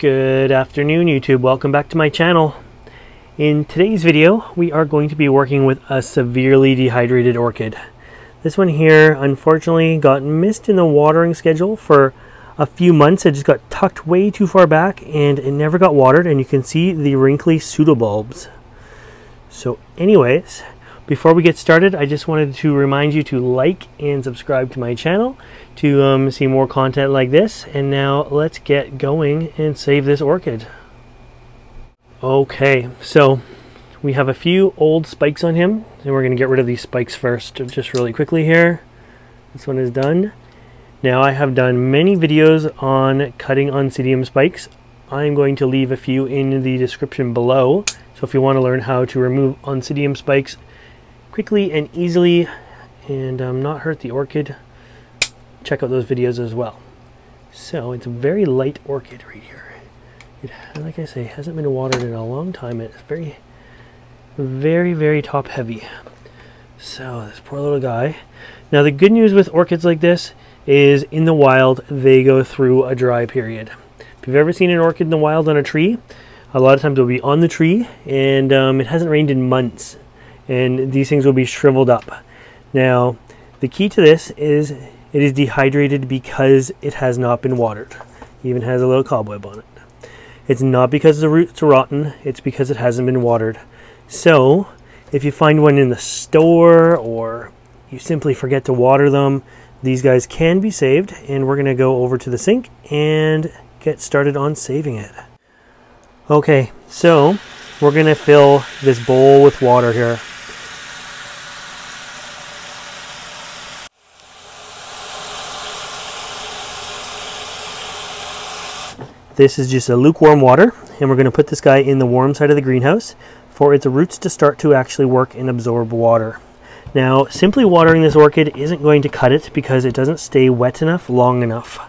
Good afternoon, YouTube. Welcome back to my channel. In today's video, we are going to be working with a severely dehydrated orchid. This one here, unfortunately, got missed in the watering schedule for a few months. It just got tucked way too far back and it never got watered, and you can see the wrinkly pseudobulbs. So anyways, before we get started, I just wanted to remind you to like and subscribe to my channel to see more content like this. And now let's get going and save this orchid. Okay, so we have a few old spikes on him, and we're going to get rid of these spikes first, just really quickly here. This one is done. Now, I have done many videos on cutting Oncidium spikes. I'm going to leave a few in the description below. So if you want to learn how to remove Oncidium spikes quickly and easily and not hurt the orchid, check out those videos as well. So it's a very light orchid right here. It, like I say, hasn't been watered in a long time. It's very, very top heavy. So this poor little guy. Now the good news with orchids like this is in the wild they go through a dry period. If you've ever seen an orchid in the wild on a tree, a lot of times it'll be on the tree and it hasn't rained in months, and these things will be shriveled up. Now the key to this is it is dehydrated because it has not been watered. It even has a little cobweb on it. It's not because the roots are rotten, it's because it hasn't been watered. So if you find one in the store or you simply forget to water them, these guys can be saved, and we're going to go over to the sink and get started on saving it. Okay, so we're going to fill this bowl with water here. This is just a lukewarm water, and we're going to put this guy in the warm side of the greenhouse for its roots to start to actually work and absorb water. Now, simply watering this orchid isn't going to cut it because it doesn't stay wet enough long enough.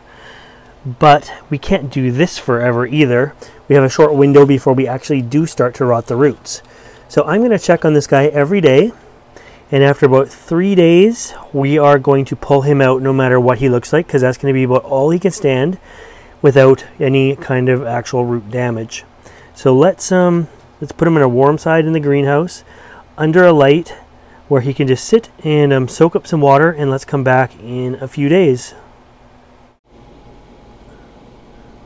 But we can't do this forever either. We have a short window before we actually do start to rot the roots. So I'm going to check on this guy every day, and after about 3 days, we are going to pull him out no matter what he looks like, because that's going to be about all he can stand without any kind of actual root damage. So let's put him in a warm side in the greenhouse under a light where he can just sit and soak up some water, and let's come back in a few days.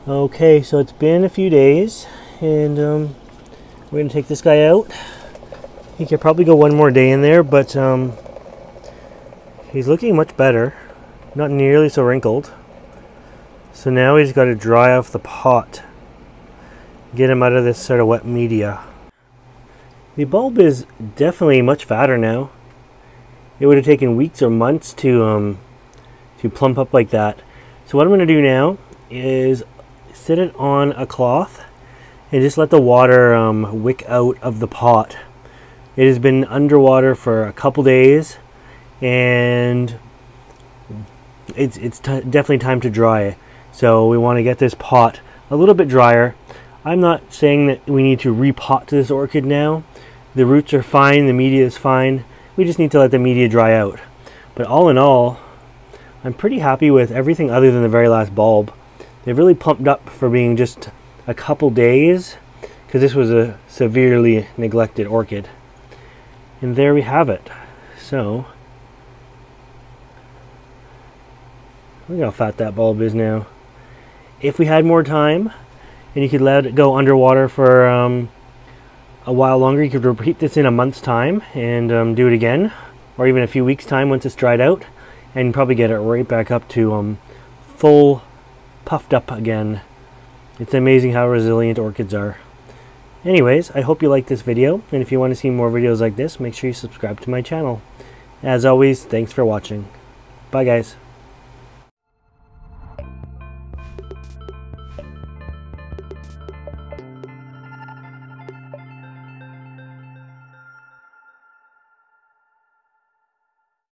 Okay, so it's been a few days, and we're going to take this guy out. He could probably go one more day in there, but he's looking much better, not nearly so wrinkled. So now we just got to dry off the pot, get him out of this sort of wet media. The bulb is definitely much fatter now. It would have taken weeks or months to plump up like that. So what I'm going to do now is sit it on a cloth and just let the water wick out of the pot. It has been underwater for a couple days, and it's definitely time to dry it. So we want to get this pot a little bit drier. I'm not saying that we need to repot this orchid now. The roots are fine, the media is fine. We just need to let the media dry out. But all in all, I'm pretty happy with everything other than the very last bulb. They've really pumped up for being just a couple days, because this was a severely neglected orchid. And there we have it. So, look how fat that bulb is now. If we had more time and you could let it go underwater for a while longer, you could repeat this in a month's time and do it again, or even a few weeks time once it's dried out, and probably get it right back up to full puffed up again. It's amazing how resilient orchids are. Anyways, I hope you liked this video, and if you want to see more videos like this, make sure you subscribe to my channel. As always, thanks for watching. Bye guys.